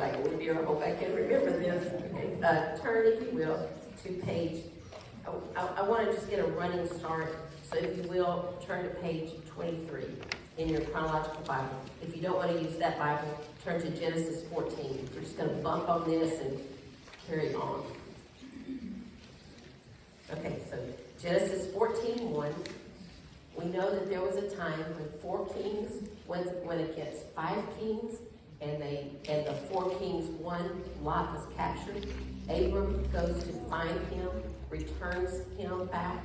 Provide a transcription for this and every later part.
like, oh dear, I hope I can remember this. Turn, if you will, to page, I want to just get a running start. So if you will, turn to page 23 in your chronological Bible. If you don't want to use that Bible, turn to Genesis 14. We're just going to bump on this and carry on. Okay, so Genesis 14:1. We know that there was a time when 4 kings went against 5 kings, and the 4 kings won. Lot was captured. Abram goes to find him, returns him back,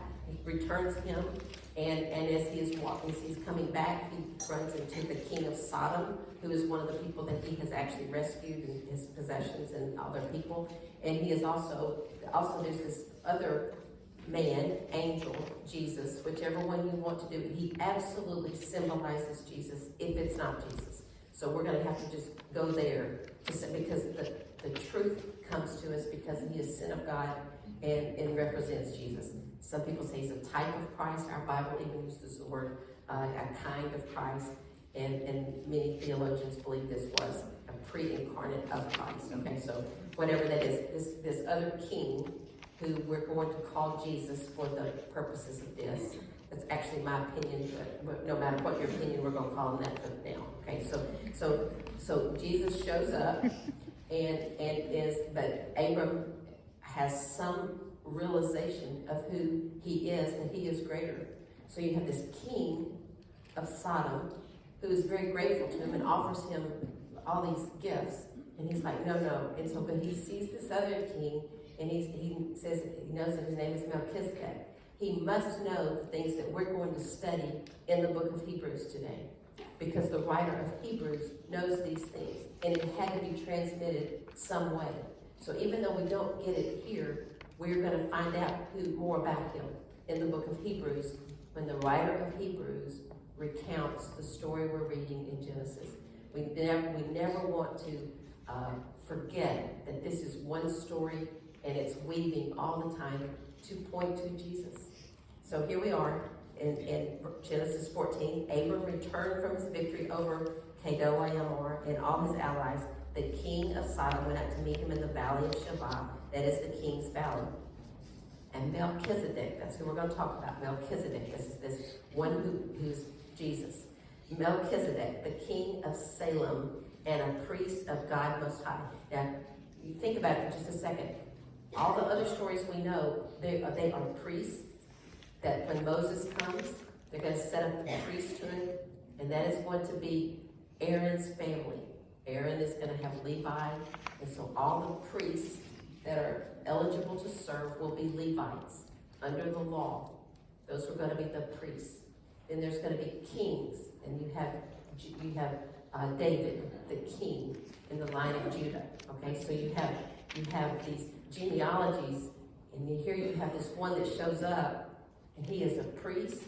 and as he is walking, as he's coming back, he runs into the king of Sodom, who is one of the people that he has actually rescued and his possessions and other people. And he is also there's this other man, angel, Jesus, whichever one you want to do. He absolutely symbolizes Jesus if it's not Jesus. So we're going to have to just go there because the truth comes to us because he is Son of God and represents Jesus. Some people say he's a type of Christ. Our Bible even uses the word a kind of Christ. And many theologians believe this was a pre-incarnate of Christ. Okay, so whatever that is, this other king who we're going to call Jesus for the purposes of this. That's actually my opinion, but no matter what your opinion, we're going to call him that for now. Okay, so Jesus shows up, but Abram has some realization of who he is, that he is greater. So you have this king of Sodom who is very grateful to him and offers him all these gifts, and he's like, no. And so, but he sees this other king. And he says he knows that his name is Melchizedek. He must know the things that we're going to study in the book of Hebrews today. Because the writer of Hebrews knows these things. And it had to be transmitted some way. So even though we don't get it here, we're going to find out more about him in the book of Hebrews when the writer of Hebrews recounts the story we're reading in Genesis. We never want to forget that this is one story, and it's weaving all the time to point to Jesus. So here we are in Genesis 14. Abram returned from his victory over Kedorlaomer and all his allies. The king of Sodom went out to meet him in the valley of Shavah, that is the king's valley. And Melchizedek, that's who we're going to talk about. Melchizedek, this is this one who's Jesus. Melchizedek, the king of Salem and a priest of God Most High. Now, you think about it for just a second. All the other stories we know, they are priests, that when Moses comes, they're going to set up the priesthood, and that is going to be Aaron's family. Aaron is going to have Levi, and so all the priests that are eligible to serve will be Levites under the law. Those are going to be the priests. Then there's going to be kings, and you have David, the king, in the line of Judah. Okay, so you have these genealogies, and here you have this one that shows up, and he is a priest,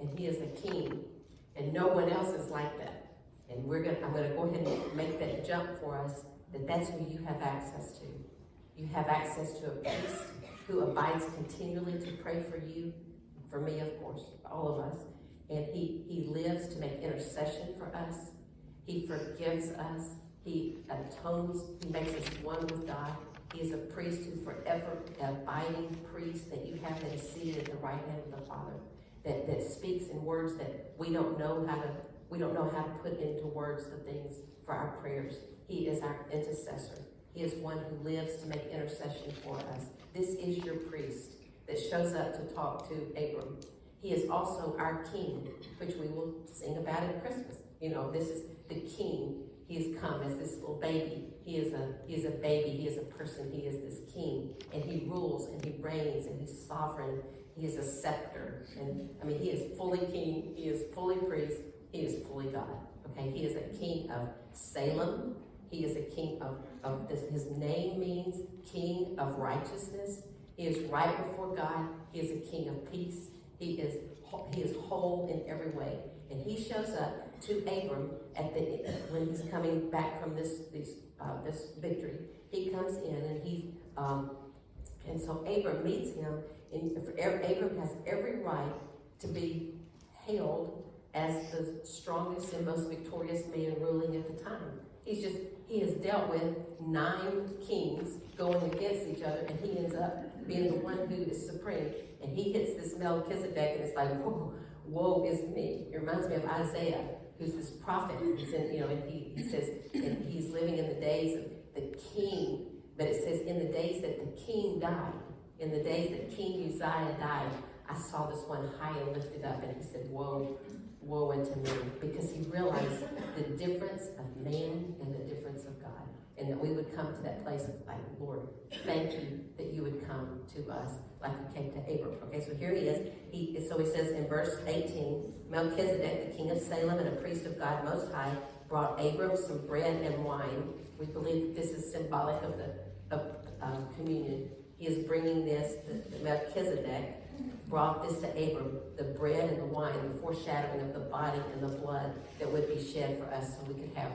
and he is a king, and no one else is like that. And I'm going to go ahead and make that jump for us, that's who you have access to. You have access to a priest who abides continually to pray for you, for me, of course, all of us, and he lives to make intercession for us. He forgives us. He atones. He makes us one with God. He is a priest who forever abiding priest that you have that is seated at the right hand of the Father, that speaks in words that we don't know how to put into words the things for our prayers. He is our intercessor. He is one who lives to make intercession for us. This is your priest that shows up to talk to Abram. He is also our king, which we will sing about at Christmas. You know, this is the king. He has come as this little baby. He is a baby. He is a person. He is this king. And he rules and he reigns and he's sovereign. He is a scepter. And I mean, he is fully king. He is fully priest. He is fully God. Okay, he is a king of Salem. He is a king of this. His name means king of righteousness. He is right before God. He is a king of peace. He is whole in every way. And he shows up to Abram when he's coming back from this victory. He comes in and so Abram meets him, and Abram has every right to be hailed as the strongest and most victorious man ruling at the time. He has dealt with 9 kings going against each other, and he ends up being the one who is supreme. And he hits this Melchizedek, and it's like, whoa, woe is me. It reminds me of Isaiah, who's this prophet. He's in, and he says, and he's living in the days of the king, but it says, in the days that the king died, in the days that King Uzziah died, I saw this one high and lifted up, and he said, woe unto me, because he realized the difference of man and the difference of God, and that we would come to that place of like, Lord, thank you that you would come to us like you came to Abram. Okay, so here he is. So he says in verse 18, Melchizedek, the king of Salem and a priest of God Most High, brought Abram some bread and wine. We believe that this is symbolic of communion. He is bringing this, the Melchizedek brought this to Abram, the bread and the wine, the foreshadowing of the body and the blood that would be shed for us so we could have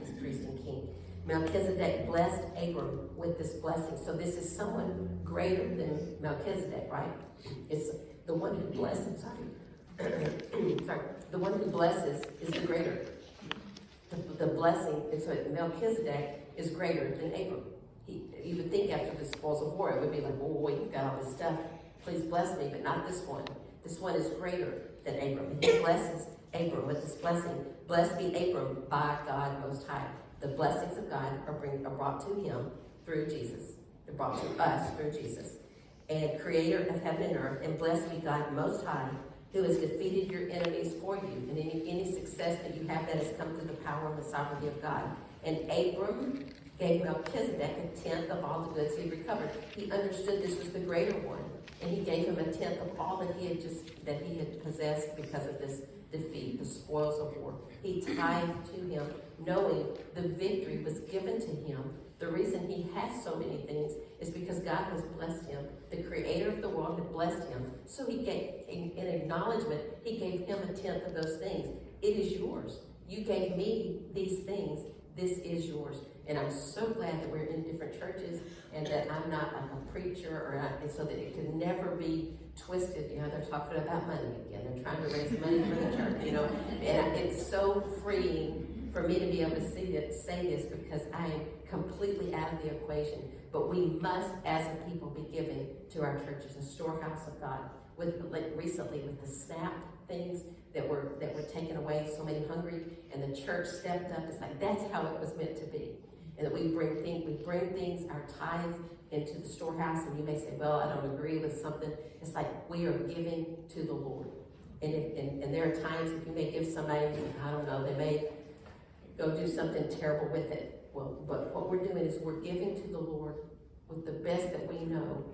this priest and king. Melchizedek blessed Abram with this blessing. So this is someone greater than Melchizedek, right? It's the one who blesses, the one who blesses is the greater. The blessing, and so Melchizedek is greater than Abram. You would think after the spoils of war, it would be like, oh boy, you've got all this stuff. Please bless me, but not this one. This one is greater than Abram. And he blesses Abram with this blessing. Blessed be Abram by God Most High. The blessings of God are brought to him through Jesus. They're brought to us through Jesus. And creator of heaven and earth, and blessed be God Most High, who has defeated your enemies for you. And any success that you have, that has come through the power and the sovereignty of God. And Abram gave Melchizedek 1/10 of all the goods he recovered. He understood this was the greater one, and he gave him 1/10 of all that he had possessed because of this defeat, the spoils of war. He tithed to him, knowing the victory was given to him. The reason he has so many things is because God has blessed him. The creator of the world had blessed him. So he gave, in acknowledgement, he gave him 1/10 of those things. It is yours. You gave me these things. This is yours. And I'm so glad that we're in different churches and that I'm not like a preacher and so that it can never be twisted. They're talking about money again. They're trying to raise money for the church, And it's so freeing for me to be able to say this because I am completely out of the equation. But we must, as a people, be giving to our churches, a storehouse of God. Recently with the SNAP things that were taken away, so many hungry, and the church stepped up. It's like that's how it was meant to be. And that we bring things, our tithes, into the storehouse. And you may say, well, I don't agree with something. It's like we are giving to the Lord. And there are times if you may give somebody, I don't know, they may go do something terrible with it. Well, but what we're doing is we're giving to the Lord with the best that we know.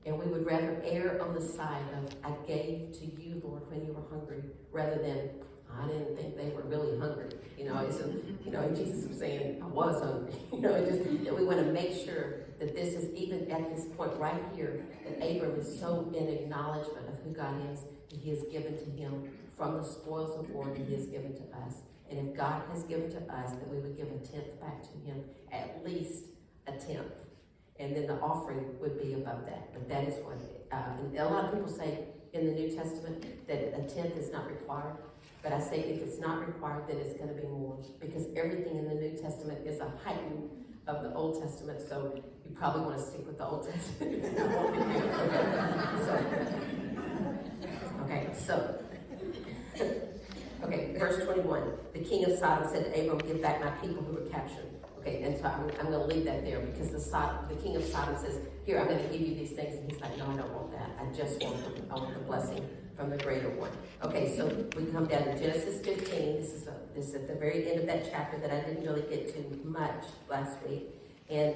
And we would rather err on the side of, I gave to you, Lord, when you were hungry, rather than, I didn't think they were really hungry. And Jesus was saying, I was hungry. That we want to make sure that this is, even at this point right here, that Abram is so in acknowledgement of who God is, that he has given to him from the spoils of war that he has given to us. And if God has given to us, that we would give 1/10 back to him, at least 1/10. And then the offering would be above that. But that is what, and a lot of people say in the New Testament that 1/10 is not required. But I say if it's not required, then it's going to be more. Because everything in the New Testament is a heighten of the Old Testament. So you probably want to stick with the Old Testament. Okay, verse 21. The king of Sodom said to Abram, give back my people who were captured. Okay, and so I'm going to leave that there because the king of Sodom says, here, I'm going to give you these things. And he's like, no, I don't want that. I want the blessing from the greater one. Okay, so we come down to Genesis 15. This is at the very end of that chapter that I didn't really get to much last week. And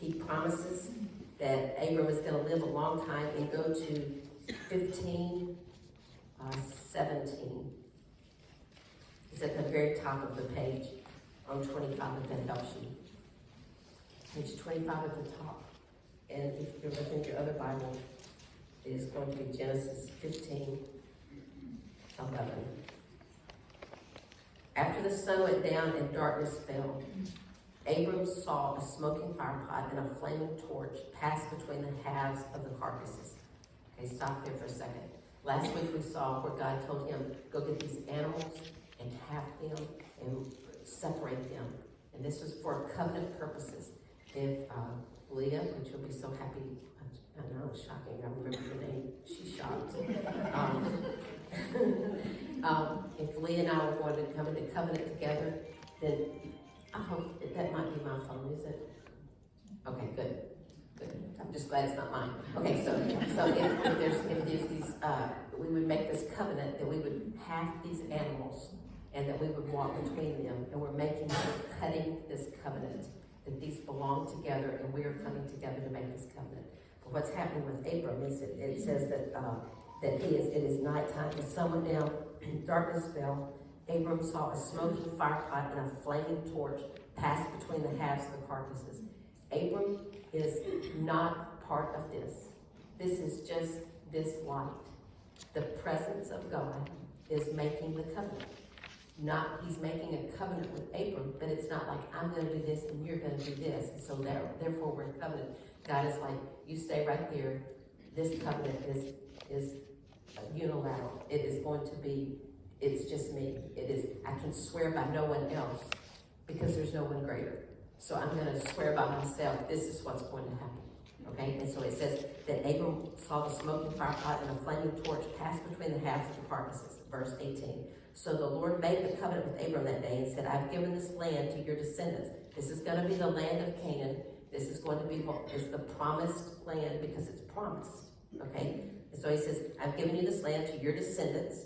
he promises that Abram is going to live a long time, and go to 15:17. It's at the very top of the page on 25, if that helps you. Page 25 at the top. And if you're looking at your other Bible, it is going to be Genesis 15:11. After the sun went down and darkness fell, Abram saw a smoking firepot and a flaming torch pass between the halves of the carcasses. Okay, stop there for a second. Last week we saw where God told him, go get these animals and half them and separate them. And this was for covenant purposes. If Leah, which you'll be so happy, I know it's shocking, I remember the name, she's shocked. If Leah and I were going to come into covenant together, then I hope that might be my phone, is it? Okay, good. I'm just glad it's not mine. Okay, so if there's these, we would make this covenant that we would have these animals and that we would walk between them, and we're cutting this covenant, that these belong together and we are coming together to make this covenant. But what's happening with Abram is it says that it is nighttime, the sun went down, darkness fell. Abram saw a smoking firepot and a flaming torch pass between the halves of the carcasses. Abram is not part of this. This is just this light. The presence of God is making the covenant. He's making a covenant with Abram, but it's not like I'm going to do this and you're going to do this. And so therefore we're in covenant. God is like, you stay right there. This covenant is unilateral. It is going to be, it's just me. I can swear by no one else because there's no one greater. So I'm going to swear by myself, this is what's going to happen. Okay, and so it says that Abram saw the smoking firepot and a flaming torch pass between the halves of the carcasses. Verse 18. So the Lord made the covenant with Abram that day and said, I've given this land to your descendants. This is going to be the land of Canaan. This is going to be the promised land because it's promised. Okay, and so he says, I've given you this land to your descendants,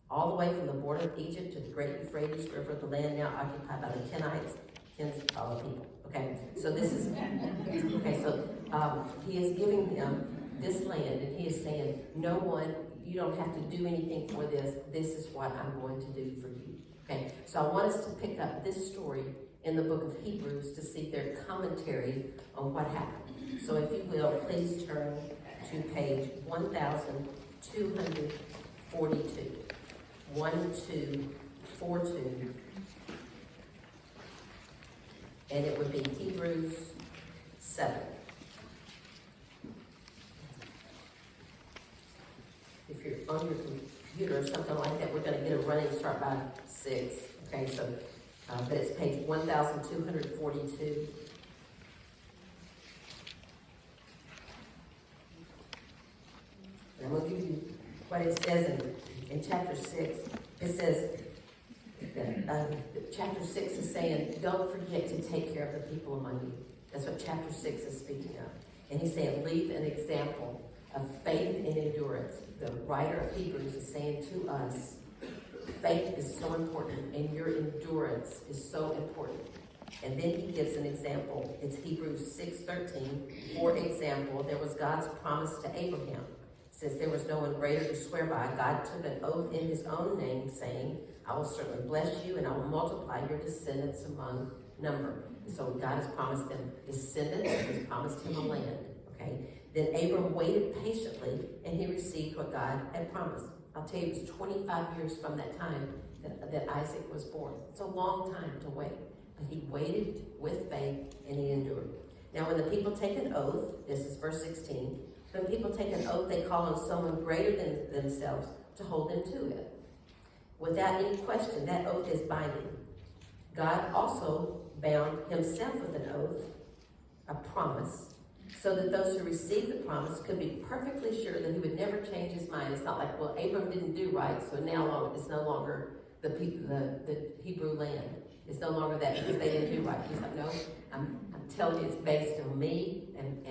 all the way from the border of Egypt to the great Euphrates River, the land now occupied by the Kenites. Kens follow people. Okay, so this is, he is giving them this land, and he is saying, no one, you don't have to do anything for this. This is what I'm going to do for you. Okay, so I want us to pick up this story in the book of Hebrews to see their commentary on what happened. So if you will, please turn to page 1242. 1242. And it would be Hebrews 7. If you're on your computer or something like that, we're going to get a running start by 6. Okay, so, but it's page 1242. And I'm going to give you what it says in chapter 6. It says, chapter 6 is saying, don't forget to take care of the people among you. That's what chapter 6 is speaking of. And he's saying, leave an example of faith and endurance. The writer of Hebrews is saying to us, faith is so important and your endurance is so important. And then he gives an example. It's Hebrews 6:13. For example, there was God's promise to Abraham. Since there was no one greater to swear by, God took an oath in his own name, saying, I will certainly bless you and I will multiply your descendants among number. And so God has promised them descendants, and he's promised him a land. Okay. Then Abram waited patiently and he received what God had promised. I'll tell you, it was 25 years from that time that Isaac was born. It's a long time to wait. But he waited with faith and he endured. Now when the people take an oath, this is verse 16, when people take an oath, they call on someone greater than themselves to hold them to it. Without any question, that oath is binding. God also bound himself with an oath, a promise, so that those who received the promise could be perfectly sure that he would never change his mind. It's not like, well, Abram didn't do right, so now it's no longer the Hebrew land. It's no longer that because they didn't do right. He's like, no, I'm telling you, it's based on me and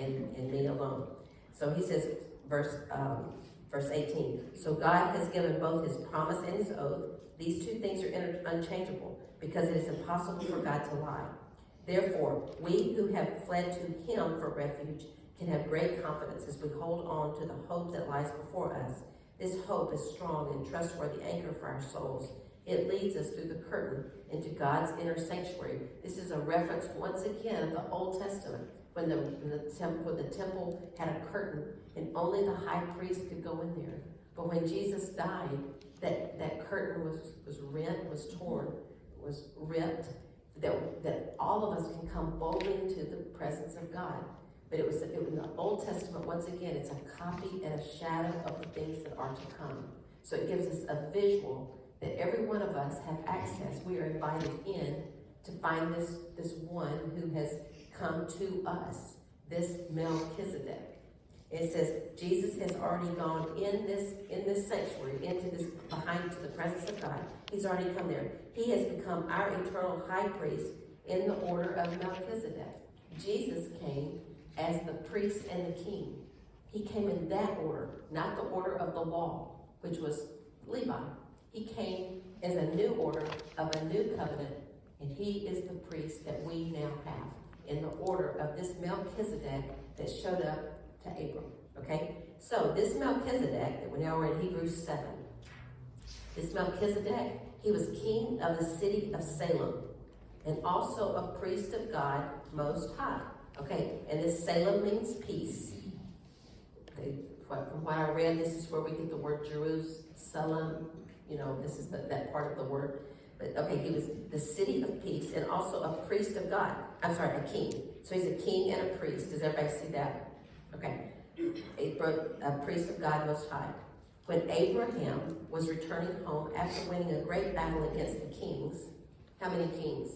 me alone. So he says, verse 18, so God has given both his promise and his oath. These two things are unchangeable because it is impossible for God to lie. Therefore, we who have fled to him for refuge can have great confidence as we hold on to the hope that lies before us. This hope is strong and trustworthy anchor for our souls. It leads us through the curtain into God's inner sanctuary. This is a reference once again of the Old Testament when the temple had a curtain and only the high priest could go in there. But when Jesus died, that curtain was rent, was torn, was ripped, that all of us can come boldly into the presence of God. But it was in the Old Testament, once again, it's a copy and a shadow of the things that are to come. So it gives us a visual that every one of us have access. We are invited in to find this one who has come to us, this Melchizedek. It says Jesus has already gone in this sanctuary, into this, behind to the presence of God. He's already come there. He has become our eternal high priest in the order of Melchizedek. Jesus came as the priest and the king. He came in that order, not the order of the law, which was Levi. He came as a new order of a new covenant, and he is the priest that we now have in the order of this Melchizedek that showed up to Abram. Okay? So this Melchizedek, that we now are in Hebrews 7, this Melchizedek, he was king of the city of Salem and also a priest of God Most High. Okay? And this Salem means peace. From what I read, this is where we get the word Jerusalem. You know, this is that part of the word. But okay, he was the city of peace and also a priest of God. I'm sorry, a king. So he's a king and a priest. Does everybody see that? Okay. A priest of God Most High. When Abraham was returning home after winning a great battle against the kings, how many kings?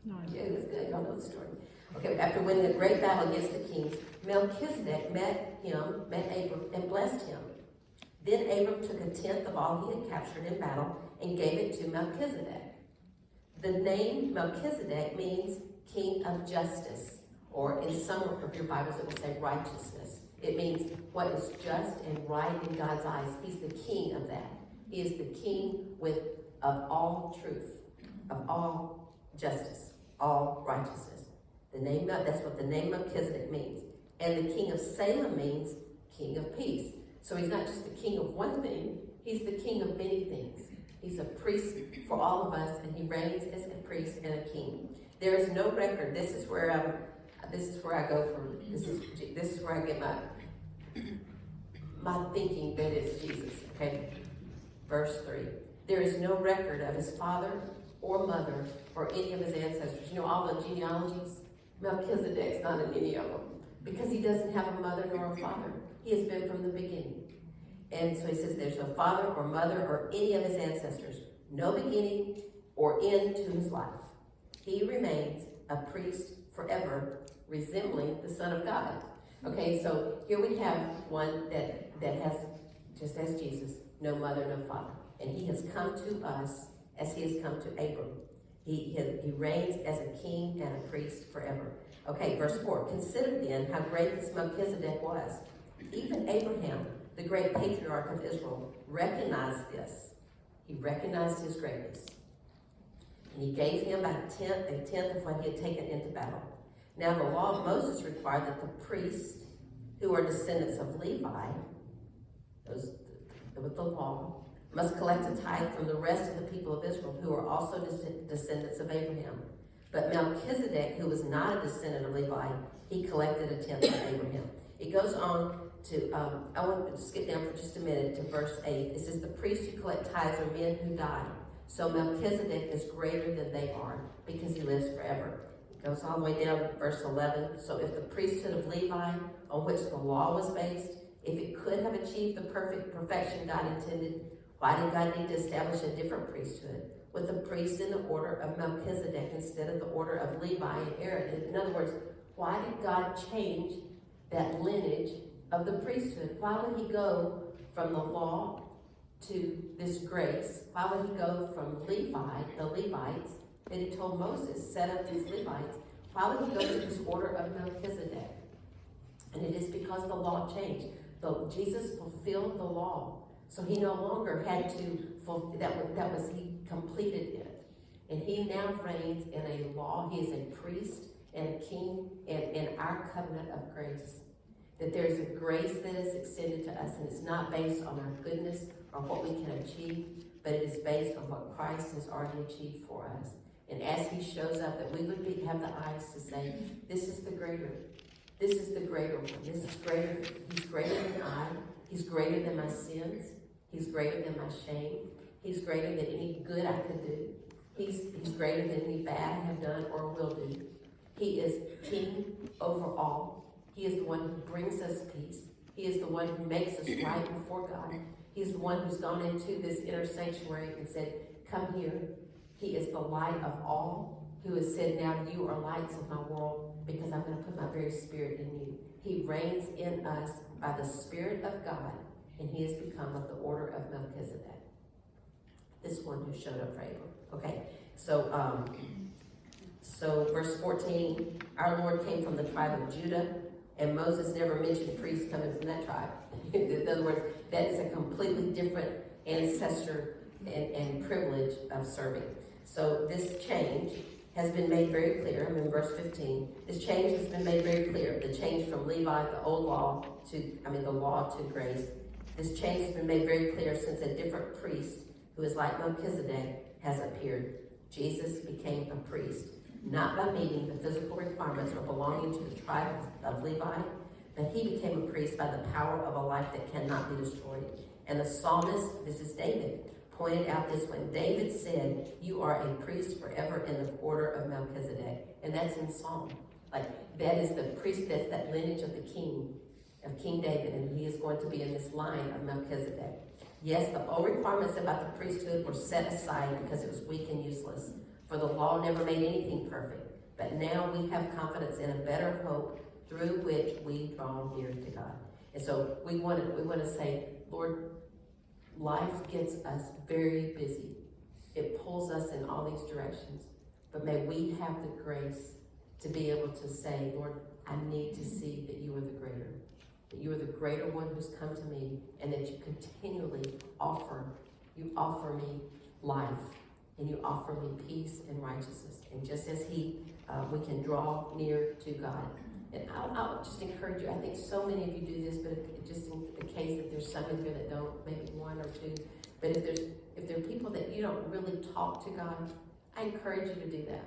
9. Yeah, that's good. Y'all know the story. Okay, after winning a great battle against the kings, Melchizedek met Abram and blessed him. Then Abram took a tenth of all he had captured in battle and gave it to Melchizedek. The name Melchizedek means king of justice, or in some of your Bibles it will say righteousness. It means what is just and right in God's eyes. He's the king of that. He is the king of all truth, of all justice, all righteousness. That's what the name Melchizedek means. And the king of Salem means king of peace. So he's not just the king of one thing, he's the king of many things. He's a priest for all of us, and he reigns as a priest and a king. There is no record. This is where I go from. This is where I get my thinking that it's Jesus. Okay, verse 3. There is no record of his father or mother or any of his ancestors. You know all the genealogies? Melchizedek's not in any of them because he doesn't have a mother nor a father. He has been from the beginning. And so he says there's no father or mother or any of his ancestors, no beginning or end to his life. He remains a priest forever, resembling the Son of God. Okay, so here we have one that has, just as Jesus, no mother, no father. And he has come to us as he has come to Abram. He reigns as a king and a priest forever. Okay, verse 4. Consider then how great this Melchizedek was. Even Abraham, the great patriarch of Israel, recognized this. He recognized his greatness. And he gave him a tenth of what he had taken into battle. Now the law of Moses required that the priests, who are descendants of Levi, those with the law, must collect a tithe from the rest of the people of Israel, who are also descendants of Abraham. But Melchizedek, who was not a descendant of Levi, he collected a tenth of Abraham. It goes on to, I want to skip down for just a minute to verse 8. It says, the priests who collect tithes are men who die. So Melchizedek is greater than they are because he lives forever. It goes all the way down to verse 11. So if the priesthood of Levi, on which the law was based, if it could have achieved the perfection God intended, why did God need to establish a different priesthood with the priest in the order of Melchizedek instead of the order of Levi and Aaron? In other words, why did God change that lineage of the priesthood? Why would he go from the law to this grace? Why would he go from Levi, the Levites, that he told Moses, set up these Levites? Why would he go to this order of Melchizedek? And it is because the law changed. Jesus fulfilled the law. So he no longer had to fulfill, he completed it. And he now reigns in a law. He is a priest and a king in our covenant of grace. That there's a grace that is extended to us, and it's not based on our goodness or what we can achieve, but it is based on what Christ has already achieved for us. And as he shows up, that we would have the eyes to say, this is the greater. This is the greater one. This is greater. He's greater than I. He's greater than my sins. He's greater than my shame. He's greater than any good I could do. He's greater than any bad I have done or will do. He is king over all. He is the one who brings us peace. He is the one who makes us right before God. He's the one who's gone into this inner sanctuary and said, come here. He is the light of all, who has said, now you are lights of my world, because I'm going to put my very spirit in you. He reigns in us by the Spirit of God, and he has become of the order of Melchizedek. This one who showed up for Abram. Okay, so verse 14, our Lord came from the tribe of Judah, and Moses never mentioned priests coming from that tribe. In other words, that is a completely different ancestor and privilege of serving. So this change has been made very clear. I'm in verse 15. This change has been made very clear. The change from Levi, the old law, the law to grace. This change has been made very clear since a different priest, who is like Melchizedek, has appeared. Jesus became a priest, not by meeting the physical requirements or belonging to the tribe of Levi, but he became a priest by the power of a life that cannot be destroyed. And the psalmist, this is David, pointed out this when David said, you are a priest forever in the order of Melchizedek. And that's in Psalm. Like, that is the priest, that's that lineage of the king, of King David, and he is going to be in this line of Melchizedek. Yes, the old requirements about the priesthood were set aside because it was weak and useless, for the law never made anything perfect. But now we have confidence in a better hope through which we draw near to God. And so we want to say, Lord, life gets us very busy. It pulls us in all these directions. But may we have the grace to be able to say, Lord, I need to see that you are the greater. That you are the greater one who's come to me, and that you continually offer me life, and you offer me peace and righteousness. And just as we can draw near to God. And I'll just encourage you, I think so many of you do this, but just in the case that there's some in here that don't, maybe one or two, but if there are people that you don't really talk to God, I encourage you to do that.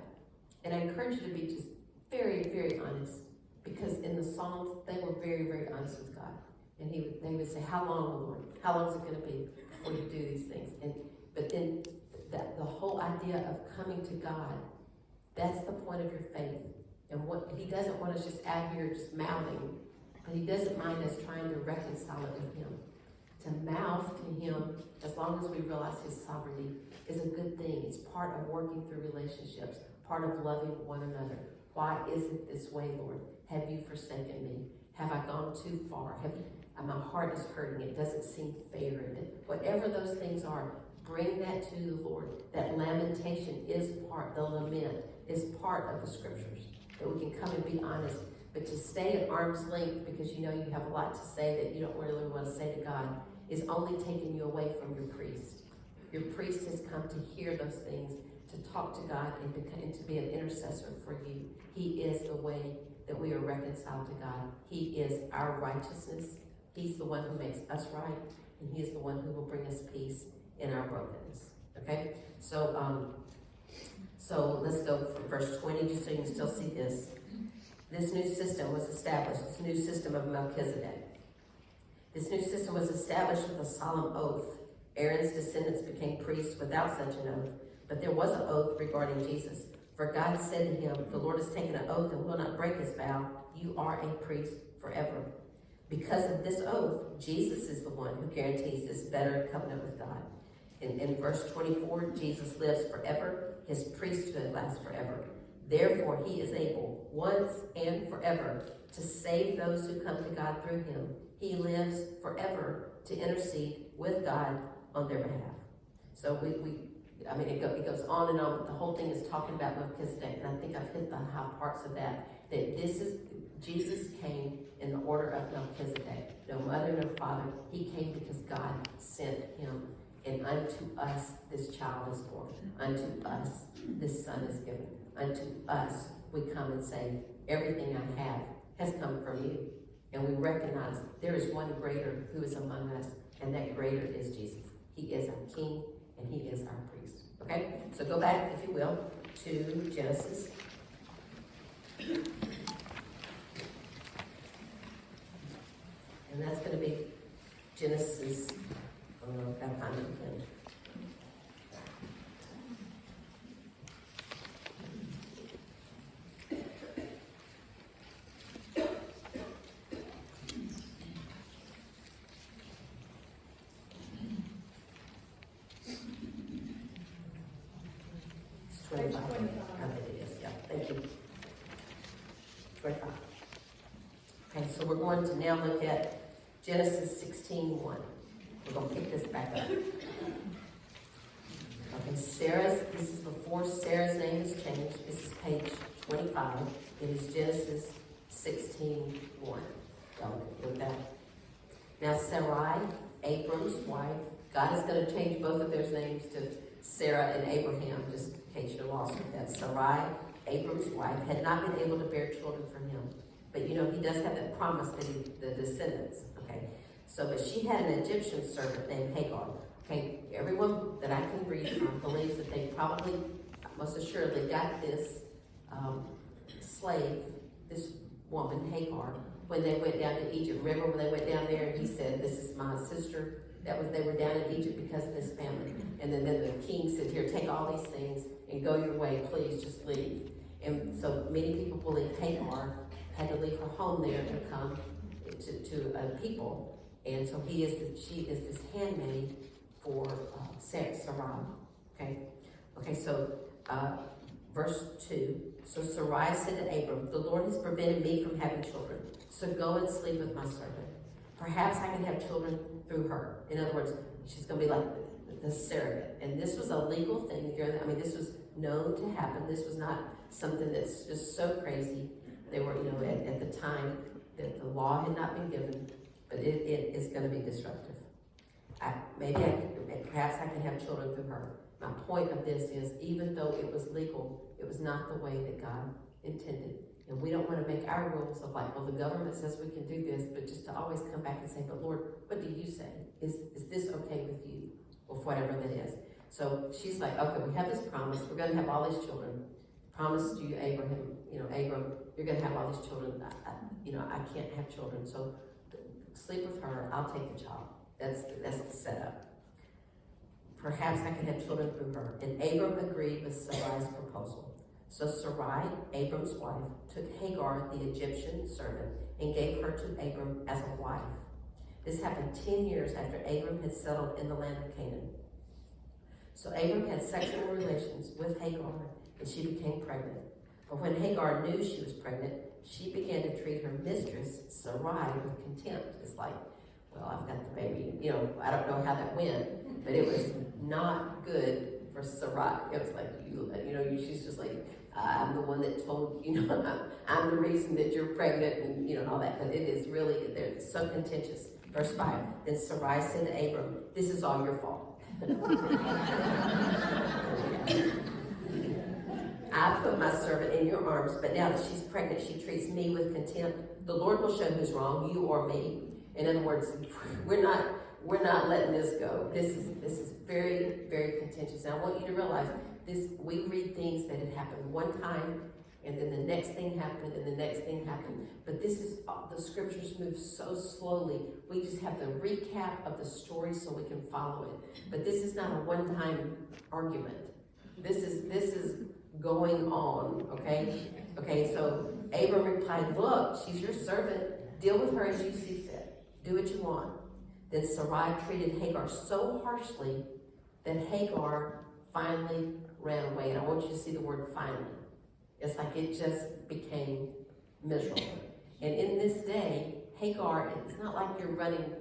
And I encourage you to be just very, very honest, because in the Psalms, they were very, very honest with God. And they would say, how long, Lord? How long is it going to be before you do these things? But then the whole idea of coming to God, that's the point of your faith. And what he doesn't want us just out here just mouthing, but he doesn't mind us trying to reconcile it with him. To mouth to him, as long as we realize his sovereignty, is a good thing. It's part of working through relationships, part of loving one another. Why is it this way, Lord? Have you forsaken me? Have I gone too far? My heart is hurting. It doesn't seem fair. Whatever those things are, bring that to the Lord. That lamentation is part, the lament is part of the scriptures. That we can come and be honest, but to stay at arm's length because you know you have a lot to say that you don't really want to say to God is only taking you away from your priest. Your priest has come to hear those things, to talk to God, and to be an intercessor for you. He is the way that we are reconciled to God. He is our righteousness. He's the one who makes us right, and he is the one who will bring us peace in our brokenness. Okay? So let's go from verse 20, just so you can still see this. This new system was established, this new system of Melchizedek. This new system was established with a solemn oath. Aaron's descendants became priests without such an oath, but there was an oath regarding Jesus. For God said to him, the Lord has taken an oath and will not break his vow. You are a priest forever. Because of this oath, Jesus is the one who guarantees this better covenant with God. In verse 24, Jesus lives forever. His priesthood lasts forever. Therefore, he is able, once and forever, to save those who come to God through him. He lives forever to intercede with God on their behalf. So it goes on and on, but the whole thing is talking about Melchizedek, and I think I've hit the high parts of that Jesus came in the order of Melchizedek. No mother, no father. He came because God sent him. And unto us this child is born. Unto us this son is given. Unto us we come and say, everything I have has come from you. And we recognize there is one greater who is among us, and that greater is Jesus. He is our King, and he is our priest. Okay? So go back, if you will, to Genesis. And that's going to be Genesis. I've got to find it again. 25. 25. I think it is, yeah, thank you. 25. Okay, so we're going to now look at Genesis 16:1. We're going to pick this back up. Okay, this is before Sarah's name is changed. This is page 25. It is Genesis 16:1. Look that. Now Sarai, Abram's wife, God is going to change both of their names to Sarah and Abraham, just in case you're lost with that. Sarai, Abram's wife, had not been able to bear children from him. But you know, he does have that promise that the descendants, okay? So, but she had an Egyptian servant named Hagar. Okay, everyone that I can read from believes that they probably, most assuredly, got this slave, this woman, Hagar, when they went down to Egypt. Remember when they went down there and he said, "This is my sister." They were down in Egypt because of this family. And then the king said, "Here, take all these things and go your way, please, just leave." And so many people believe Hagar had to leave her home there to come to a people. And so she is this handmaid for Sarai. Okay, so verse 2. So Sarai said to Abram, "The Lord has prevented me from having children, so go and sleep with my servant. Perhaps I can have children through her." In other words, she's going to be like the surrogate. And this was a legal thing. I mean, this was known to happen. This was not something that's just so crazy. They were, at the time that the law had not been given, but it is going to be disruptive. Perhaps I can have children through her. My point of this is, even though it was legal, it was not the way that God intended. And we don't want to make our rules of like, well, the government says we can do this, but just to always come back and say, "But Lord, what do you say? Is this okay with you?" Or whatever that is. So she's like, "Okay, we have this promise. We're going to have all these children. Promised you, Abraham, Abram, you're going to have all these children. I can't have children. So sleep with her. I'll take the child." That's the setup. Perhaps I can have children through her. And Abram agreed with Sarai's proposal. So Sarai, Abram's wife, took Hagar, the Egyptian servant, and gave her to Abram as a wife. This happened 10 years after Abram had settled in the land of Canaan. So Abram had sexual relations with Hagar, and she became pregnant. But when Hagar knew she was pregnant, she began to treat her mistress, Sarai, with contempt. It's like, "Well, I've got the baby." I don't know how that went, but it was not good for Sarai. It was like, she's just like, "I'm the one that told, I'm the reason that you're pregnant," and all that. But it is really, they're so contentious. Verse 5, then Sarai said to Abram, "This is all your fault. I put my servant in your arms, but now that she's pregnant, she treats me with contempt. The Lord will show who's wrong, you or me." In other words, we're not letting this go. This is very, very contentious. And I want you to realize this. We read things that had happened one time, and then the next thing happened, and the next thing happened. But this is, the scriptures move so slowly. We just have the recap of the story so we can follow it. But this is not a one-time argument. This is going on, okay? Okay, so Abram replied, "Look, she's your servant. Deal with her as you see fit. Do what you want." Then Sarai treated Hagar so harshly that Hagar finally ran away. And I want you to see the word "finally." It's like it just became miserable. And in this day, Hagar, it's not like you're running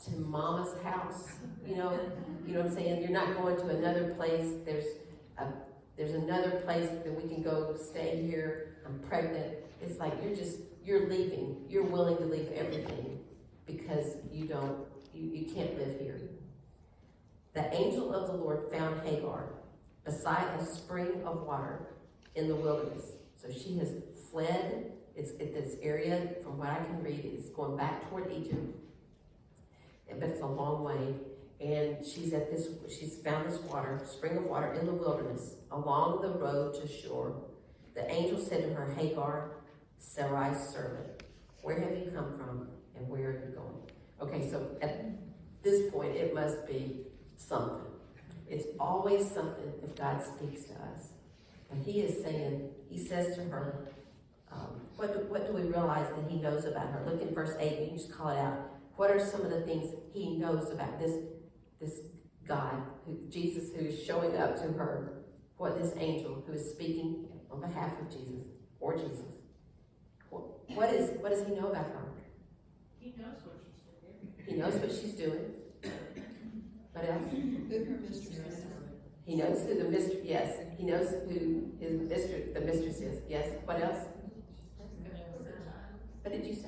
to mama's house. You know what I'm saying? You're not going to another place. There's another place that we can go stay here. I'm pregnant. It's like you're leaving. You're willing to leave everything because you can't live here. The angel of the Lord found Hagar beside a spring of water in the wilderness. So she has fled. It's at this area, from what I can read, it's going back toward Egypt. But it's a long way. And she's found this spring of water in the wilderness, along the road to shore. The angel said to her, "Hagar, Sarai's servant, where have you come from and where are you going?" Okay, so at this point, it must be something. It's always something if God speaks to us. And he says to her, what do we realize that he knows about her? Look in verse 8, you can just call it out. What are some of the things he knows about this God, Jesus, who's showing up to her? what this angel who is speaking on behalf of Jesus, or Jesus, what does he know about her? He knows what she's doing. He knows what she's doing. What else? Who her mistress is. He knows who the mistress, yes. He knows who his mistress, the mistress is, yes. What else? What did you say?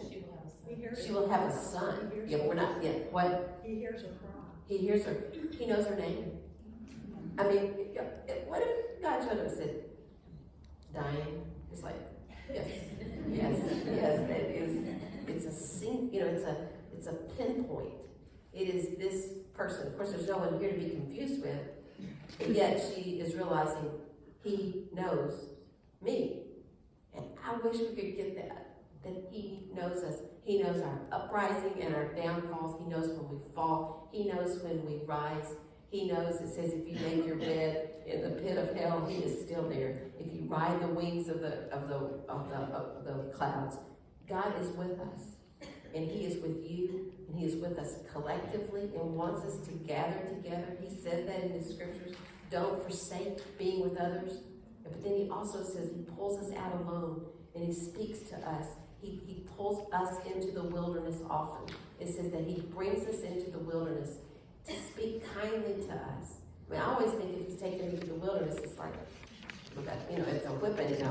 She will have a son. Yeah, but we're not yet. What? He hears her cry. He hears her. He knows her name. I mean, what if God showed up and said, Diane? It's like, yes, yes, yes. That is. It's a it's a pinpoint. It is this person. Of course, there's no one here to be confused with, but yet she is realizing he knows me, and I wish we could get that. That he knows us. He knows our uprising and our downfalls. He knows when we fall. He knows when we rise. He knows, it says, if you make your bed in the pit of hell, he is still there. If you ride the wings of the clouds, God is with us. And he is with you, and he is with us collectively and wants us to gather together. He says that in his scriptures. Don't forsake being with others. But then he also says he pulls us out alone and he speaks to us. He pulls us into the wilderness often. It says that he brings us into the wilderness to speak kindly to us. I mean, I always think if he's taking me to the wilderness, it's like, it's a whipping, it's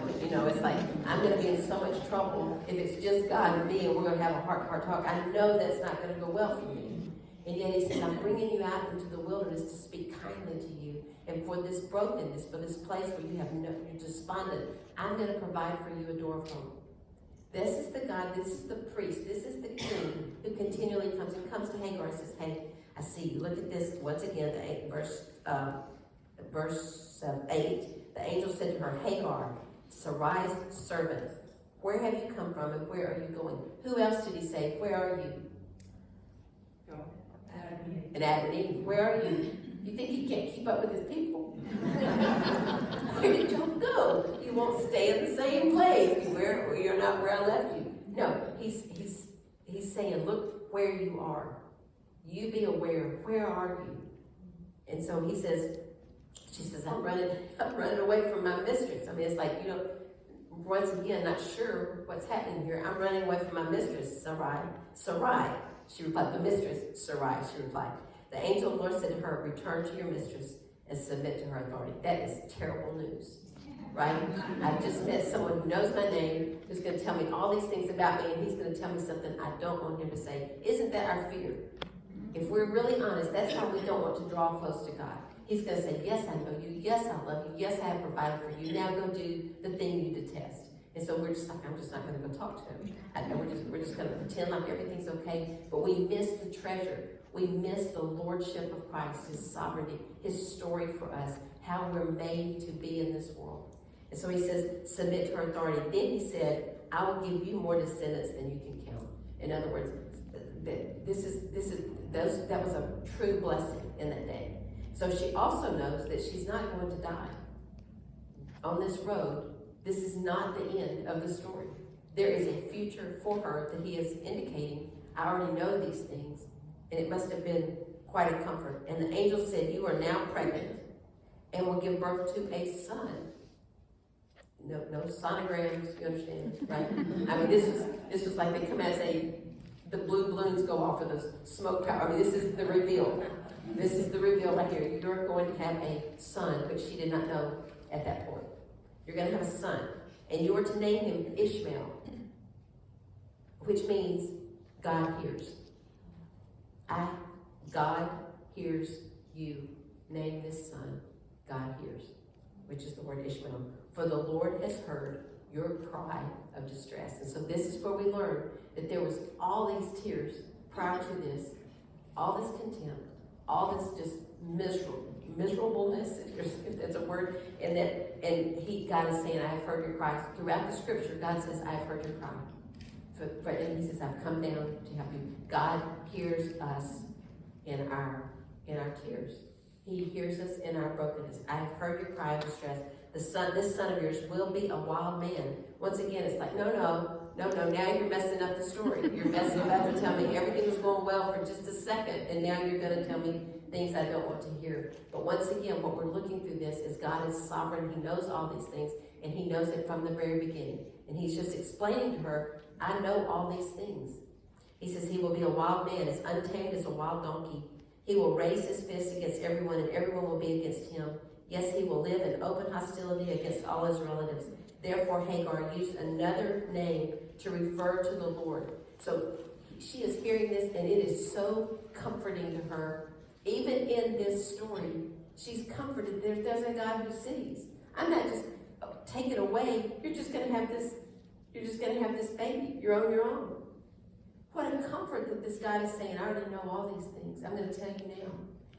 like, I'm going to be in so much trouble if it's just God and me and we're going to have a heart-to-heart talk. I know that's not going to go well for me. And yet he says, I'm bringing you out into the wilderness to speak kindly to you. And for this brokenness, for this place where you're despondent, I'm going to provide for you a door of hope. This is the God, this is the priest, this is the king who continually comes to Hagar and says, hey, I see you. Look at this once again, verse 8. The angel said to her, Hagar, Sarai's servant, where have you come from and where are you going? Who else did he say? Where are you? In Adam and Eve. Where are you? You think he can't keep up with his people? Where did you go? You won't stay in the same place. You're not where I left you. No, he's saying, look where you are. You be aware. Where are you? And so she says, I'm running away from my mistress. I mean, it's like, once again, not sure what's happening here. I'm running away from my mistress, Sarai. She replied, the mistress, Sarai, she replied. The angel of the Lord said to her, return to your mistress and submit to her authority. That is terrible news, right? I've just met someone who knows my name, who's going to tell me all these things about me, and he's going to tell me something I don't want him to say. Isn't that our fear? If we're really honest, that's how we don't want to draw close to God. He's going to say, yes, I know you. Yes, I love you. Yes, I have provided for you. Now go do the thing you detest. And so we're just like, I'm just not going to go talk to him. We're just going to pretend like everything's okay. But we miss the treasure. We miss the lordship of Christ, his sovereignty, his story for us, how we're made to be in this world. And so he says, submit to her authority. Then he said, I will give you more descendants than you can count. In other words, that was a true blessing in that day. So she also knows that she's not going to die. On this road, this is not the end of the story. There is a future for her that he is indicating. I already know these things. And it must have been quite a comfort. And the angel said, you are now pregnant and will give birth to a son. No sonograms, you understand, right? I mean, this was like they come out and say, the blue balloons go off of the smoke tower. I mean, this is the reveal. This is the reveal right here. You're going to have a son, which she did not know at that point. You're going to have a son. And you are to name him Ishmael, which means God hears. God hears you. Name this son. God hears, which is the word Ishmael. For the Lord has heard your cry of distress. And so this is where we learn that there was all these tears prior to this, all this contempt, all this just miserableness, if that's a word, and God is saying, I have heard your cries. Throughout the scripture, God says, I have heard your cry. And he says, I've come down to help you. God hears us in our tears. He hears us in our brokenness. I have heard your cry of distress. This son of yours will be a wild man. Once again, it's like, no, now you're messing up the story. You're about to tell me everything was going well for just a second, and now you're going to tell me things I don't want to hear. But once again, what we're looking through this is God is sovereign. He knows all these things, and he knows it from the very beginning. And he's just explaining to her, I know all these things. He says he will be a wild man, as untamed as a wild donkey. He will raise his fist against everyone, and everyone will be against him. Yes, he will live in open hostility against all his relatives. Therefore, Hagar used another name to refer to the Lord. So she is hearing this, and it is so comforting to her. Even in this story, she's comforted. There's a God who sees. I'm not just take it away. You're just going to have this. You're just going to have this baby. You're on your own. What a comfort that this God is saying, I already know all these things. I'm going to tell you now.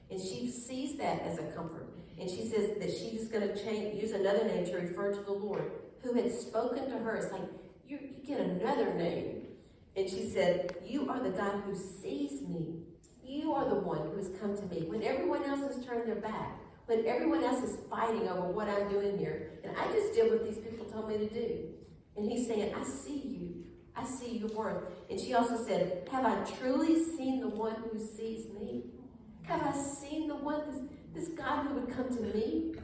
And she sees that as a comfort. And she says that she's going to use another name to refer to the Lord who had spoken to her. It's like, you get another name. And she said, you are the God who sees me. You are the one who has come to me. When everyone else has turned their back, when everyone else is fighting over what I'm doing here, and I just did what these people told me to do. And he's saying, I see you. I see your worth. And she also said, have I truly seen the one who sees me? Have I seen the one, this God who would come to me?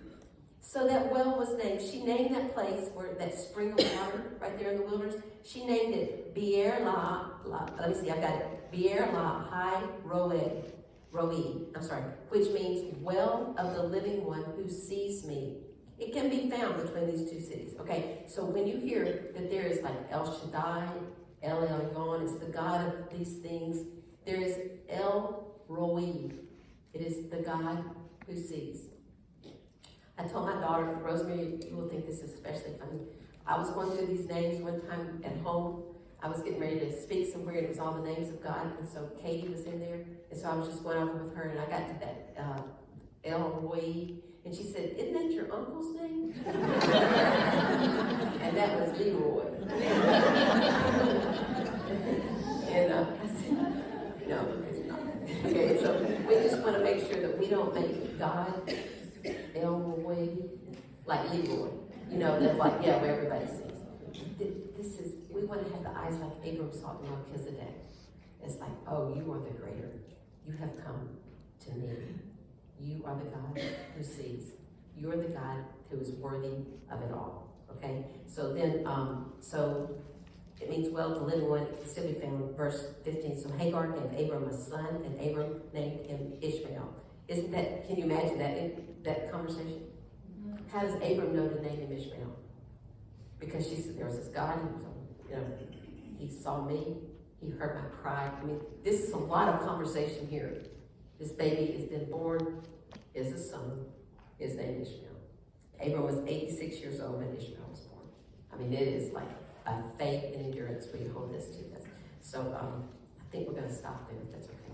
So that well was named. She named that place where that spring of water right there in the wilderness. She named it Beer La. Let me see, I got it. Beer La Hai Roe. Which means well of the living one who sees me. It can be found between these two cities. Okay, so when you hear that there is like El Shaddai, El Elyon, it's the God of these things. There is El Roi. It is the God who sees. I told my daughter, Rosemary, you will think this is especially funny. I was going through these names one time at home. I was getting ready to speak somewhere, and it was all the names of God. And so Katie was in there, and so I was just going over with her, and I got to that El Roi. And she said, isn't that your uncle's name? And that was Leroy. And I said, no, it's not. Okay, so we just want to make sure that we don't make God Elroy like Leroy. You know, that's like, yeah, where everybody sees. We want to have the eyes like Abram saw in Melchizedek. It's like, oh, you are the greater. You have come to me. You are the God who sees. You are the God who is worthy of it all. Okay? So then, so it means well to live one. It can still be found in verse 15. So Hagar gave Abram a son, and Abram named him Ishmael. Isn't that, can you imagine that conversation? How does Abram know to name him Ishmael? Because there was this God who, he saw me, he heard my cry. I mean, this is a lot of conversation here. This baby is then born, is a son, his name is Ishmael. Abram was 86 years old when Ishmael was born. I mean, it is like a faith and endurance we hold this to. So I think we're going to stop there if that's okay.